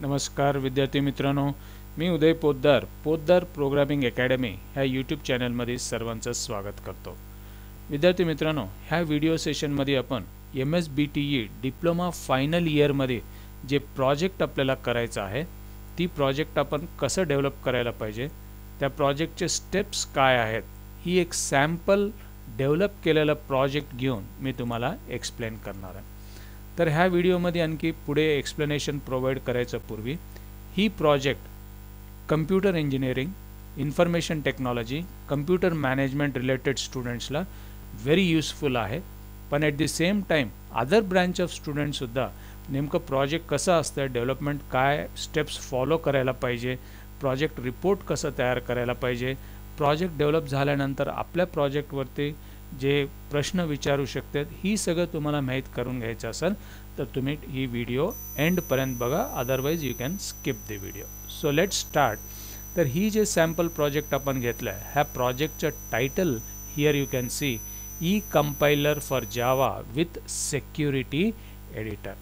नमस्कार विद्यार्थी मित्रांनो, मी उदय पोद्दार प्रोग्रामिंग अकॅडमी ह्या यूट्यूब चॅनलमध्ये सर्वांचं स्वागत करतो. विद्यार्थी मित्रांनो, ह्या व्हिडिओ सेशनमध्ये आपण MSBTE डिप्लोमा फायनल इयरमध्ये जे प्रोजेक्ट आपल्याला करायचं आहे ती प्रोजेक्ट आपण कसं डेव्हलप करायला पाहिजे, त्या प्रोजेक्टचे स्टेप्स काय आहेत, ही एक सॅम्पल डेव्हलप केलेला प्रोजेक्ट घेऊन मी तुम्हाला एक्सप्लेन करणार आहे. तर ह्या व्हिडिओमध्ये आणखी पुढे एक्सप्लेनेशन प्रोव्हाइड करायच्या पूर्वी ही project computer engineering, information technology, computer management related स्टुडंट्सला व्हेरी युजफुल आहे. पण at the same time other branch of स्टुडंटसुद्धा नेमकं प्रोजेक्ट कसं असतं, डेव्हलपमेंट काय स्टेप्स फॉलो करायला पाहिजे, प्रोजेक्ट रिपोर्ट कसं तयार करायला पाहिजे, प्रोजेक्ट डेव्हलप झाल्यानंतर आपल्या प्रोजेक्टवरती जे प्रश्न विचारू शकतात, ही सगळं तुम्हाला माहीत करून घ्यायचं असेल तर तुम्ही ही व्हिडिओ एंडपर्यंत बघा, otherwise you can skip the video. So let start. तर ही जे सॅम्पल प्रोजेक्ट आपण घेतलं आहे, ह्या प्रोजेक्टचं title here you can C E compiler for Java with security editor.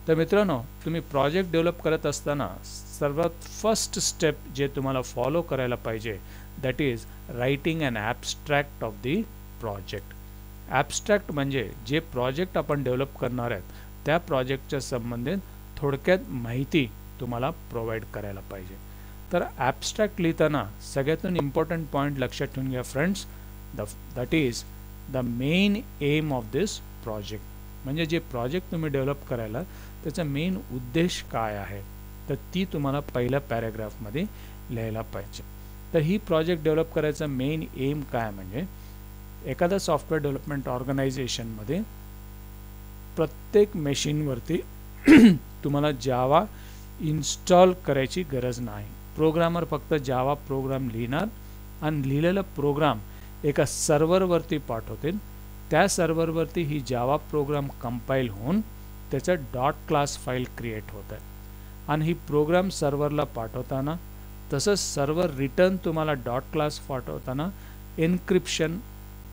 तर मित्रांनो, तुम्ही प्रोजेक्ट डेव्हलप करत असताना सर्वात फर्स्ट स्टेप जे तुम्हाला फॉलो करायला पाहिजे that is writing an abstract of the project. Abstract म्हणजे जे प्रोजेक्ट आपण डेव्हलप करणार आहेत त्या प्रोजेक्टच्या संबंधित थोडक्यात माहिती तुम्हाला प्रोव्हाइड करायला पाहिजे. तर ॲब्स्ट्रॅक्ट लिहिताना सगळ्यातून इम्पॉर्टंट पॉईंट लक्षात ठेवून घ्या friends, that is the main aim of this project. म्हणजे जे प्रोजेक्ट तुम्ही डेव्हलप करायला त्याचा मेन उद्देश काय आहे, तर ती तुम्हाला पहिल्या पॅराग्राफमध्ये लिहायला पाहिजे. तर ही प्रोजेक्ट डेव्हलप करायचा मेन एम काय, म्हणजे एखादा सॉफ्टवेअर डेव्हलपमेंट ऑर्गनायझेशनमध्ये प्रत्येक मशीनवरती तुम्हाला जावा इन्स्टॉल करायची गरज नाही. प्रोग्रामर फक्त जावा प्रोग्राम लिहिणार आणि लिहिलेला प्रोग्राम एका सर्व्हरवरती पाठवतील. त्या सर्व्हरवरती ही जावा प्रोग्राम कंपाईल होऊन त्याचं डॉट क्लास फाईल क्रिएट होत आहे आणि ही प्रोग्राम सर्व्हरला पाठवताना तसंच सर्व्हर रिटर्न तुम्हाला डॉट क्लास पाठवताना एन्क्रिप्शन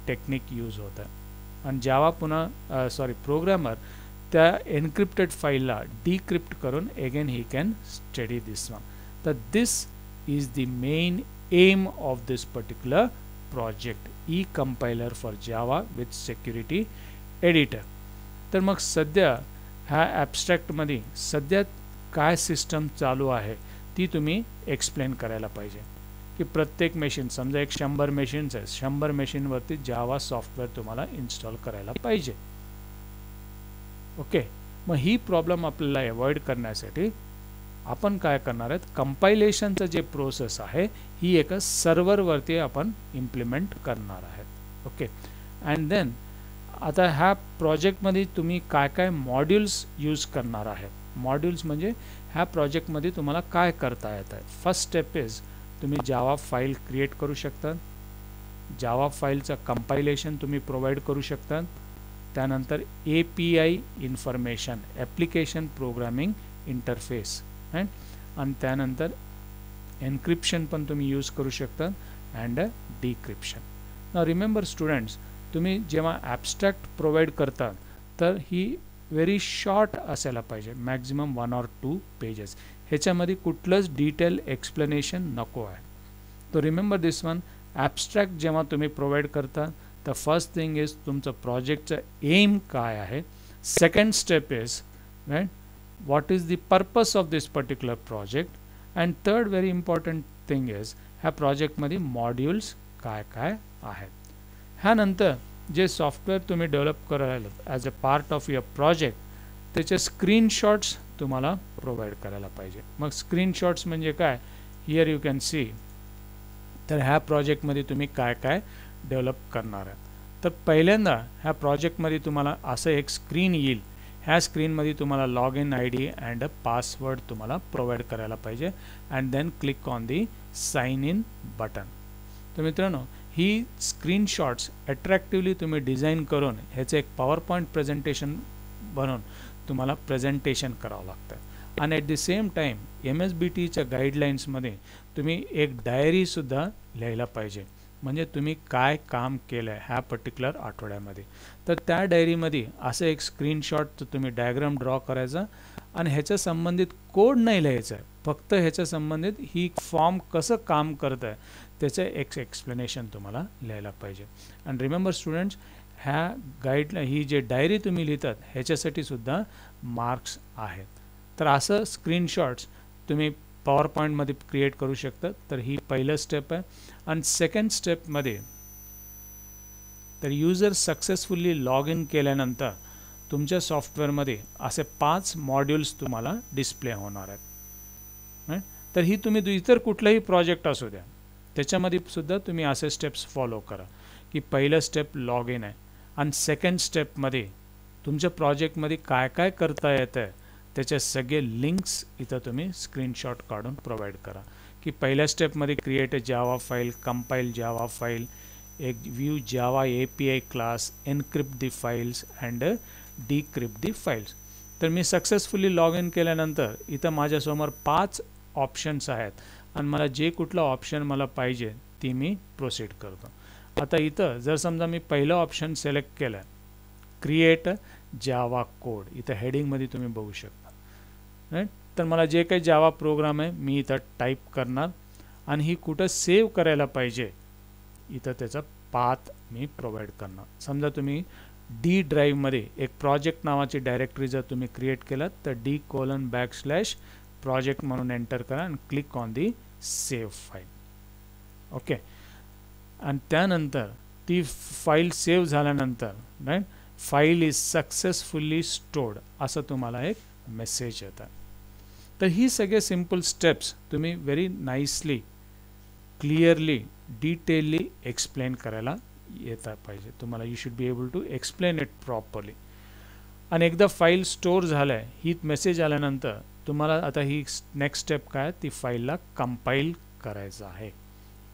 टेक्निक यूज होत आहे आणि जावा प्रोग्रामर त्या एन्क्रिप्टेड फाईलला डिक्रिप्ट करून again he can study this one. तर this is the main aim of this particular project, e compiler for Java with security editor. तर मग सध्या ह्या ॲब्स्ट्रॅक्टमध्ये सध्या काय सिस्टम चालू आहे ती तुम्ही एक्सप्लेन करायला पाहिजे. की प्रत्येक मशीन, समजा एक 100 मशीन्स आहेत, 100 मशीनवरती जावा सॉफ्टवेअर तुम्हाला इन्स्टॉल करायला पाहिजे. ओके, मग ही प्रॉब्लेम आपल्याला अवॉइड करण्यासाठी आपण काय करणार आहेत, कंपायलेशनचं जे प्रोसेस आहे ही एका सर्व्हरवरती आपण इम्प्लिमेंट करणार आहेत. ओके, अँड देन आता ह्या प्रोजेक्टमध्ये तुम्ही काय काय मॉड्यूल्स यूज करणार आहेत. मॉड्यूल्स म्हणजे ह्या प्रोजेक्टमध्ये तुम्हाला काय करता येत आहे. फर्स्ट स्टेप इज तुम्ही जावा फाईल क्रिएट करू शकता, जावा फाईलचं कंपायलेशन तुम्ही प्रोव्हाइड करू शकता, त्यानंतर API information, application programming interface, आणि त्यानंतर एन्क्रिप्शन पण तुम्ही यूज करू शकता and decryption. Now remember students, तुम्ही जेव्हा ॲब्स्ट्रॅक्ट प्रोव्हाइड करता तर ही व्हेरी शॉर्ट असायला पाहिजे, मॅक्झिमम 1 or 2 पेजेस. ह्याच्यामध्ये कुठलंच डिटेल एक्सप्लेनेशन नको आहे. तो रिमेंबर दिस वन, ॲब्स्ट्रॅक्ट जेव्हा तुम्ही प्रोव्हाइड करता तर फर्स्ट थिंग इज तुमचं प्रोजेक्टचं एम काय आहे. Second step is write what is the purpose of this particular project. And third very important thing is ह्या प्रोजेक्टमध्ये मॉड्यूल्स काय काय आहेत. ह्यानंतर जे सॉफ्टवेअर तुम्ही डेव्हलप करायला as a part of your project त्याचे स्क्रीनशॉट्स तुम्हाला प्रोव्हाइड करायला पाहिजे. मग स्क्रीनशॉट्स म्हणजे काय, हिअर यू कॅन सी. तर ह्या प्रोजेक्टमध्ये तुम्ही काय काय डेव्हलप करणार आहात. तर पहिल्यांदा ह्या प्रोजेक्टमध्ये तुम्हाला असं एक स्क्रीन येईल. ह्या स्क्रीनमध्ये तुम्हाला log in ID and a password तुम्हाला प्रोव्हाइड करायला पाहिजे and then click on the sign in button. तर मित्रांनो, ही स्क्रीनशॉट्स अट्रॅक्टिव्हली तुम्ही डिझाईन करून ह्याचं एक पॉवर पॉईंट प्रेझेंटेशन बनवून तुम्हाला प्रेझेंटेशन करावं लागतं. आणि ॲट द सेम टाईम MSBTच्या गाईडलाईन्समध्ये तुम्ही एक डायरीसुद्धा लिहायला पाहिजे म्हणजे तुम्ही काय काम केलं आहे ह्या पर्टिक्युलर आठवड्यामध्ये. तर त्या डायरीमध्ये असं एक स्क्रीनशॉट तुम्ही डायग्राम ड्रॉ करायचा आणि ह्याच्या संबंधित कोड नाही लिहायचं आहे, फक्त ह्याच्या संबंधित ही फॉर्म कसं काम करत आहे त्याचं एक एक्सप्लेनेशन तुम्हाला लिहायला पाहिजे. आणि रिमेंबर स्टुडंट्स, ह्या गाईड ही जे डायरी तुम्ही लिहितात ह्याच्यासाठी सुद्धा मार्क्स आहेत. तर असं स्क्रीनशॉट्स तुम्ही पॉवर पॉईंटमध्ये क्रिएट करू शकता. तर ही पहिलं स्टेप आहे. आणि सेकंड स्टेपमध्ये तर युजर सक्सेसफुली लॉग इन केल्यानंतर तुमच्या सॉफ्टवेअरमध्ये असे 5 मॉड्यूल्स तुम्हाला डिस्प्ले होणार आहेत. तर ही तुम्ही इतर कुठलाही प्रोजेक्ट असू द्या त्याच्यामध्ये सुद्धा तुम्ही असे स्टेप्स फॉलो करा की पहिलं स्टेप लॉग इन आहे आणि सेकंड स्टेपमध्ये तुमच्या प्रोजेक्टमध्ये काय काय करता येतं आहे त्याचे सगळे लिंक्स इथं तुम्ही स्क्रीनशॉट काढून प्रोव्हाइड करा की पहिल्या स्टेपमध्ये create a Java file, compile Java file, एक view Java API class, encrypt the files and decrypt the files. तर मी सक्सेसफुली लॉग इन केल्यानंतर इथं माझ्यासमोर 5 ऑप्शन्स आहेत आणि मला जे कुठलं ऑप्शन मला पाहिजे ती मी प्रोसीड करतो. आता इथं जर समजा मी पहिलं ऑप्शन सिलेक्ट केलं क्रिएट जावा कोड, इथं हेडिंगमध्ये तुम्ही बघू शकता. राईट, तर मला जे काही जावा प्रोग्राम आहे मी इथं टाईप करणार आणि ही कुठं सेव्ह करायला पाहिजे इथं त्याचा पाथ मी प्रोव्हाइड करणार. समजा तुम्ही डी ड्राईव्हमध्ये एक प्रोजेक्ट नावाची डायरेक्टरी जर तुम्ही क्रिएट केलात तर D:\project म्हणून एंटर करा आणि click on the save file. Okay, आणि त्यानंतर ती फाईल सेव्ह झाल्यानंतर right file is successfully stored असं तुम्हाला एक मेसेज येतात. तर ही सगळे सिंपल स्टेप्स तुम्ही very nicely, clearly, detailly explain करायला येता पाहिजे तुम्हाला. You should be able to explain it properly. आणि एकदा फाईल स्टोअर झालं आहे ही मेसेज आल्यानंतर तुम्हाला आता ही नेक्स्ट स्टेप काय ती फाईलला कंपाईल करायचं आहे.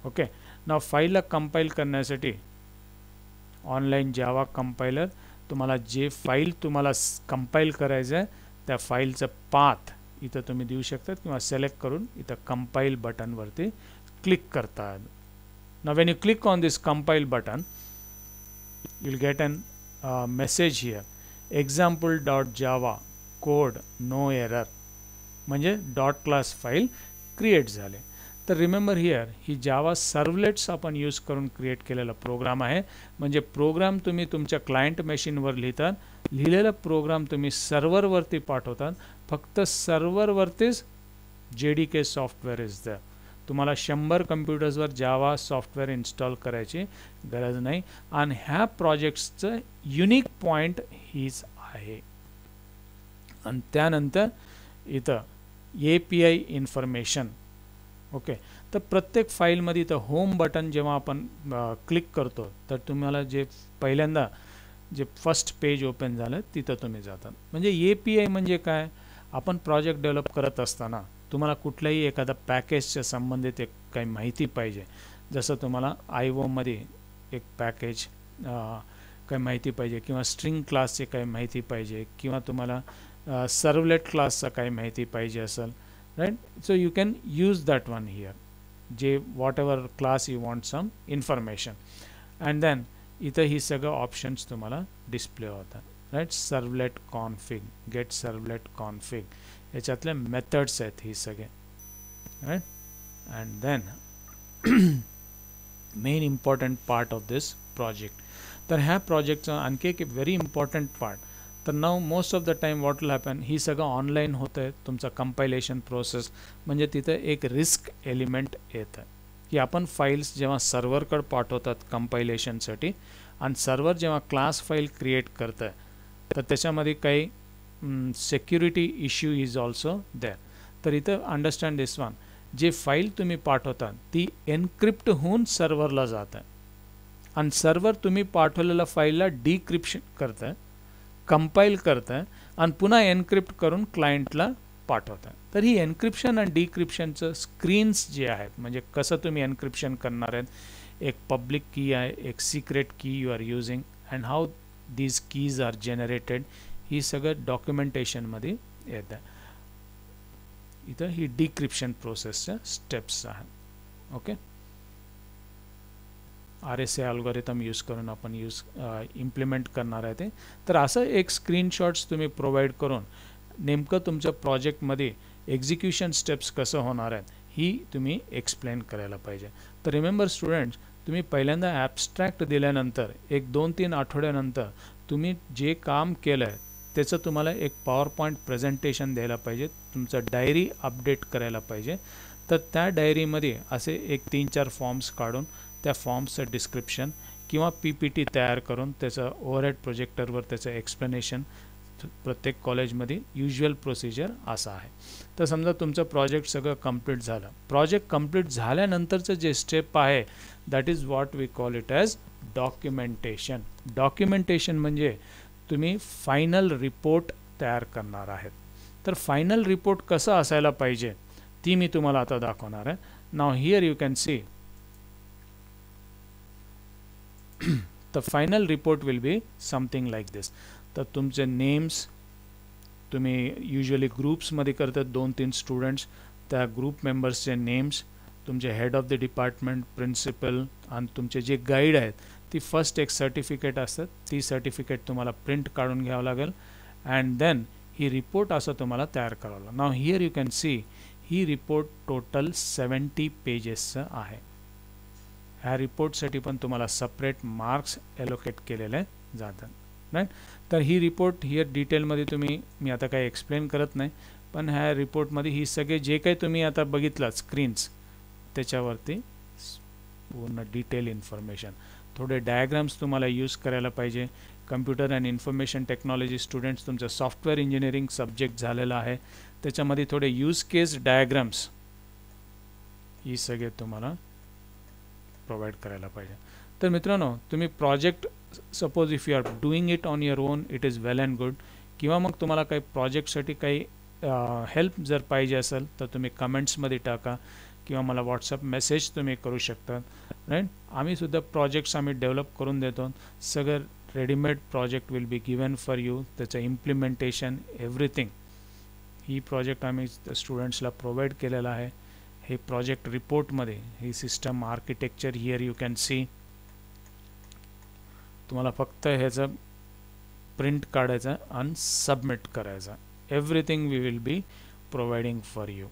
ओके, नाव फाईलला कंपाईल करण्यासाठी ऑनलाईन जावा कंपायलर तुम्हाला जे फाईल तुम्हाला कंपाईल करायचं आहे त्या फाईलचं पाथ इथं तुम्ही देऊ शकतात किंवा सिलेक्ट करून इथं कंपाईल बटनवरती क्लिक करता. Now when you click on this compile button you'll get an message here, example.java code no error, म्हणजे डॉट क्लास फाईल क्रिएट झाले. तर remember here he Java servlets आपण यूज करून क्रिएट केलेला programme आहे. म्हणजे programme तुम्ही तुमच्या क्लायंट मशीनवर लिहितात, लिहिलेला प्रोग्राम तुम्ही सर्व्हरवरती पाठवतात. फक्त सर्व्हरवरतीच JDK सॉफ्टवेअर इज देअर. तुम्हाला 100 कम्प्युटर्सवर जावा सॉफ्टवेअर इन्स्टॉल करायची गरज नाही. आणि ह्या प्रोजेक्ट्सचं युनिक पॉईंट हीच आहे. आणि त्यानंतर इथं API इन्फॉर्मेशन. ओके, तर प्रत्येक फाईलमध्ये इथं होम बटन जेव्हा आपण क्लिक करतो तर तुम्हाला जे पहिल्यांदा जे फर्स्ट पेज ओपन झालं तिथं तुम्ही जातात. म्हणजे API म्हणजे काय, आपण प्रोजेक्ट डेव्हलप करत असताना तुम्हाला कुठल्याही एखादा पॅकेजच्या संबंधित एक काही माहिती पाहिजे, जसं तुम्हाला IO एक पॅकेज काही माहिती पाहिजे किंवा स्ट्रिंग क्लासचे काही माहिती पाहिजे किंवा तुम्हाला सर्वलेट क्लासचा काही माहिती पाहिजे असेल, right. So you can use that one here, जे whatever class you want some information. And then इथं ही सगळं ऑप्शन्स तुम्हाला डिस्प्ले होतात. Right, servlet config, get servlet config, याच्यातले मेथड्स आहेत ही सगळे. Right, and then main important part of this project. तर ह्या प्रोजेक्टचा आणखी एक व्हेरी इम्पॉर्टंट पार्ट. तर नाव most of the time what will happen, ही सगळं ऑनलाईन होतं आहे तुमचा कंपायलेशन प्रोसेस. म्हणजे तिथं एक रिस्क एलिमेंट येतं की आपण फाईल्स जेव्हा सर्व्हरकडे पाठवतात कंपायलेशनसाठी आणि सर्व्हर जेव्हा क्लास फाईल क्रिएट करतं तर त्याच्यामध्ये काही security issue is also there. तर इथं अंडरस्टँड दिस वन, जे फाईल तुम्ही पाठवता ती एनक्रिप्ट होऊन सर्व्हरला जातं आणि सर्व्हर तुम्ही पाठवलेल्या फाईलला डिक्रिप्शन करतं, कंपाईल करतं आणि पुन्हा एनक्रिप्ट करून क्लायंटला पाठवतं. तर ही एनक्रिप्शन आणि डिक्रिप्शनचं स्क्रीन्स जे आहेत, म्हणजे कसं तुम्ही एनक्रिप्शन करणार आहेत, एक पब्लिक की आहे, एक secret key you are using and how these keys are generated, ही सगळं डॉक्युमेंटेशनमध्ये येतं. इथं ही डिक्रिप्शन प्रोसेसच्या स्टेप्स आहेत. ओके, RSA अल्गोरिथम यूज करून आपण इम्प्लिमेंट करणार आहे ते. तर असं एक स्क्रीनशॉट्स तुम्ही प्रोव्हाइड करून नेमकं तुमच्या प्रोजेक्टमध्ये एक्झिक्युशन स्टेप्स कसं होणार आहेत ही तुम्ही एक्सप्लेन करायला पाहिजे. तर रिमेंबर स्टुडंट्स, तुम्ही पहिल्यांदा ॲब्स्ट्रॅक्ट दिल्यानंतर 1-2-3 आठवड्यानंतर तुम्ही जे काम केलं आहे त्याचं तुम्हाला एक पॉवरपॉईंट प्रेझेंटेशन द्यायला पाहिजे, तुमचं डायरी अपडेट करायला पाहिजे. तर त्या डायरीमध्ये असे एक 3-4 फॉर्म्स काढून त्या फॉर्म्सचं डिस्क्रिप्शन किंवा PPT तयार करून त्याचं ओव्हरहेड प्रोजेक्टरवर त्याचं एक्सप्लेनेशन, प्रत्येक कॉलेजमध्ये युज्युअल प्रोसिजर असा आहे. तर समजा तुमचं प्रोजेक्ट सगळं कंप्लीट झालं. प्रोजेक्ट कंप्लीट झाल्यानंतरचं जे स्टेप आहे that is what we call it as documentation. Documentation म्हणजे तुम्ही फायनल रिपोर्ट तयार करणार आहेत. तर फायनल रिपोर्ट कसं असायला पाहिजे ती मी तुम्हाला आता दाखवणार आहे. Now here you can C the final report will be something like this. तर तुमचे नेम्स, तुम्ही युजली ग्रुप्समध्ये करतात 2-3 स्टुडंट्स, त्या ग्रुप मेंबर्सचे नेम्स, तुमचे head of the department, principal आणि तुमचे जे गाईड आहेत ती फर्स्ट एक सर्टिफिकेट असतात, ती सर्टिफिकेट तुम्हाला प्रिंट काढून घ्यावं लागेल अँड देन ही रिपोर्ट असं तुम्हाला तयार करावं लागेल. Now here you can C he report total 70 पेजेसचं आहे. ह्या रिपोर्टसाठी पण तुम्हाला सेपरेट मार्क्स एलोकेट केलेले जातात, राईट. तर ही रिपोर्ट हिअर डिटेलमध्ये मी आता काही एक्सप्लेन करत नाही, पण ह्या रिपोर्टमध्ये ही सगळे जे काही तुम्ही आता बघितलं स्क्रीन्स त्याच्यावरती पूर्ण डिटेल इन्फॉर्मेशन. थोडे डायग्राम्स तुम्हाला यूज करायला पाहिजे. Computer and information technology students, तुमचं सॉफ्टवेअर इंजिनिअरिंग सब्जेक्ट झालेला आहे, त्याच्यामध्ये थोडे यूज केस डायग्राम्स ही सगळे तुम्हाला प्रोव्हाइड करायला पाहिजे. तर मित्रांनो, तुम्ही project suppose if you are doing it on your own it is well and good, किंवा मग तुम्हाला काही प्रोजेक्टसाठी काही हेल्प जर पाहिजे असेल तर तुम्ही कमेंट्समध्ये टाका किंवा मला व्हॉट्सअप मेसेज तुम्ही करू शकता, राईट. आम्ही सुद्धा प्रोजेक्ट्स आम्ही डेव्हलप करून देतो. सगळं readymade project will be given for you, त्याचं इम्प्लिमेंटेशन एव्हरीथिंग ही प्रोजेक्ट आम्ही स्टुडंट्सला प्रोव्हाइड केलेला आहे. हे प्रोजेक्ट रिपोर्टमध्ये ही system architecture here you can see. तुम्हाला फक्त ह्याचं प्रिंट काढायचं आणि सबमिट करायचं. Everything we will be providing for you.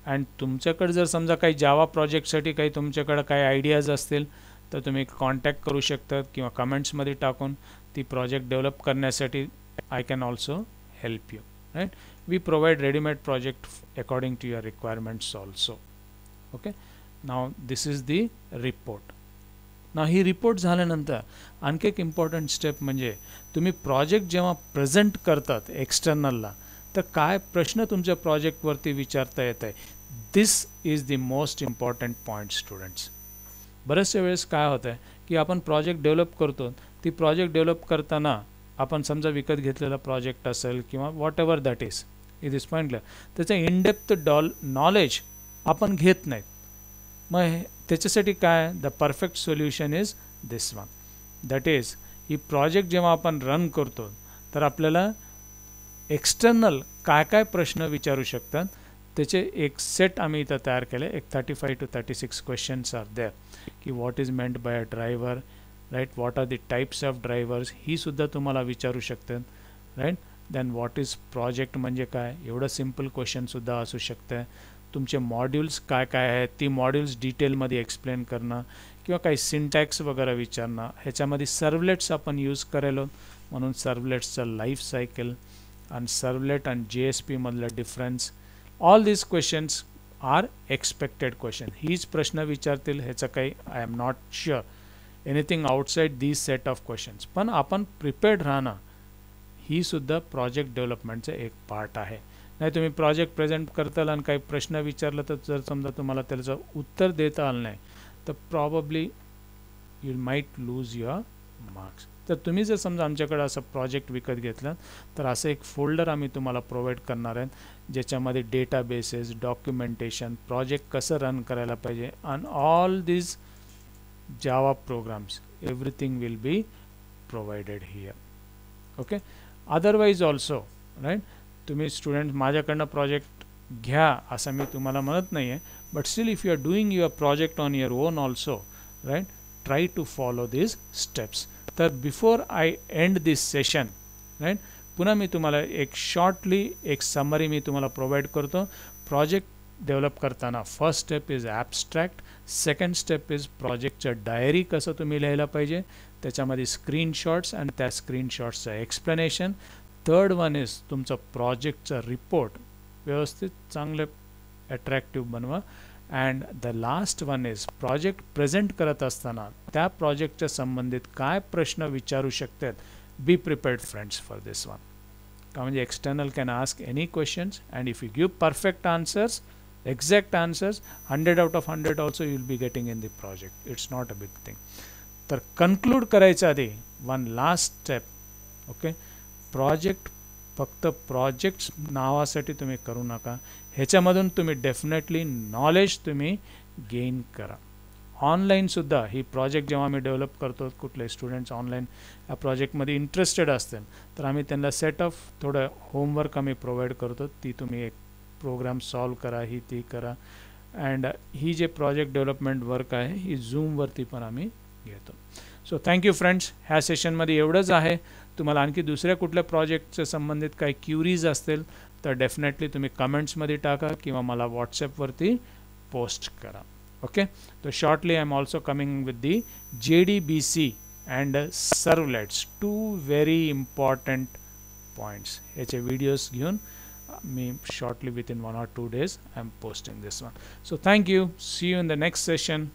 And तुमच्याकडे जर समजा काही जावा प्रोजेक्टसाठी काही तुमच्याकडे काही आयडियाज असतील तर तुम्ही कॉन्टॅक्ट करू शकता किंवा कमेंट्समध्ये टाकून ती प्रोजेक्ट डेव्हलप करण्यासाठी I can also help you, right. We provide ready-made project according to your requirements also. Okay, now this is the report. Now he report झाल्यानंतर आणखी एक इम्पॉर्टंट स्टेप म्हणजे तुम्ही प्रोजेक्ट जेव्हा प्रेझेंट करतात एक्सटर्नलला तर काय प्रश्न तुमच्या प्रोजेक्टवरती विचारता येत आहे. This is the most important point students. बरेचशा वेळेस काय होतं आहे की आपण प्रोजेक्ट डेव्हलप करतो, ती प्रोजेक्ट डेव्हलप करताना आपण समजा विकत घेतलेला प्रोजेक्ट असेल किंवा whatever that is, it is पॉईंटलं त्याचं इनडेप्थ नॉलेज आपण घेत नाहीत. मग त्याच्यासाठी काय the perfect solution is this one, that is ही प्रोजेक्ट जेव्हा आपण रन करतो तर आपल्याला एक्सटर्नल काय काय प्रश्न विचारू शकतात त्याचे एक सेट आम्ही इथं तयार केले. एक 35 to 36 क्वेश्चन्स आर देअर की what is meant by a driver, right. What are the types of drivers ही सुद्धा तुम्हाला विचारू शकतात, right. Then what is project म्हणजे काय, एवढं सिम्पल क्वेश्चनसुद्धा असू शकतं. तुमचे मॉड्यूल्स काय काय आहेत ती मॉड्यूल्स डिटेलमध्ये एक्सप्लेन करणं किंवा काही सिंटॅक्स वगैरे विचारणं. ह्याच्यामध्ये सर्वलेट्स आपण यूज करेलो म्हणून सर्वलेट्सचं लाईफ सायकल आणि सर्वलेट आणि JSP मधलं difference, all these questions are expected question. हीच प्रश्न विचारतील, ह्याचं काही I am not sure anything outside these set of questions. पण आपण प्रिपेअर्ड राहणं ही सुद्धा प्रोजेक्ट डेव्हलपमेंटचं एक पार्ट आहे. नाही तुम्ही प्रोजेक्ट प्रेझेंट करताल आणि काही प्रश्न विचारला तर जर समजा तुम्हाला त्याचं उत्तर देता आलं नाही तर probably you might lose your marks. तर तुम्ही जर समजा आमच्याकडे असं प्रोजेक्ट विकत घेतलं तर असं एक फोल्डर आम्ही तुम्हाला प्रोव्हाइड करणार आहेत ज्याच्यामध्ये डेटाबेसेस, डॉक्युमेंटेशन, प्रोजेक्ट कसं रन करायला पाहिजे आणि all these Java programs everything will be provided here. Okay. Otherwise also, right. तुम्ही स्टुडंट माझ्याकडनं प्रोजेक्ट घ्या असं मी तुम्हाला म्हणत नाही आहे, but still if you are doing your project on your own also, right, try to follow these steps. तर before I end this session right, पुन्हा मी तुम्हाला एक शॉर्टली एक समरी मी तुम्हाला प्रोव्हाइड करतो. प्रोजेक्ट डेव्हलप करताना first step is abstract, second step is प्रोजेक्टचं डायरी कसं तुम्ही लिहायला पाहिजे, त्याच्यामध्ये स्क्रीनशॉट्स आणि त्या स्क्रीनशॉट्सचं एक्सप्लेनेशन. थर्ड वन इज तुमचं प्रोजेक्टचं रिपोर्ट व्यवस्थित चांगले अट्रॅक्टिव्ह बनवा. And the last one is project present करत असताना त्या प्रोजेक्टच्या संबंधित काय प्रश्न विचारू शकतात. बी prepared friends for this one. का म्हणजे external can ask any questions and if you give perfect answers, exact answers, 100 out of 100 also you will be getting in the project. It's not a big thing. तर conclude करायच्या आधी one last step. Okay, project फक्त projects नावासाठी तुम्ही करू नका, ह्याच्यामधून तुम्ही डेफिनेटली नॉलेज तुम्ही गेन करा. ऑनलाईनसुद्धा ही प्रोजेक्ट जेव्हा आम्ही डेव्हलप करतो, कुठले स्टुडंट्स ऑनलाईन या प्रोजेक्टमध्ये इंटरेस्टेड असतील तर आम्ही त्यांना सेट ऑफ थोडं होमवर्क आम्ही प्रोव्हाइड करतो. ती तुम्ही एक प्रोग्राम सॉल्व करा, ही ती करा. अँड ही जे प्रोजेक्ट डेव्हलपमेंट वर्क आहे ही झूमवरती पण आम्ही घेतो. So thank you friends. ह्या सेशनमध्ये एवढंच आहे. तुम्हाला आणखी दुसऱ्या कुठल्या प्रोजेक्टच्या संबंधित काही क्युरीज असतील तर डेफिनेटली तुम्ही कमेंट्समध्ये टाका किंवा मला व्हॉट्सॲपवरती पोस्ट करा. ओके, तो shortly I am also coming with the JDBC and servlets, 2 very important points. ह्याचे व्हिडिओज घेऊन me shortly within 1 or 2 days I am posting this one. So thank you. See you in the next session.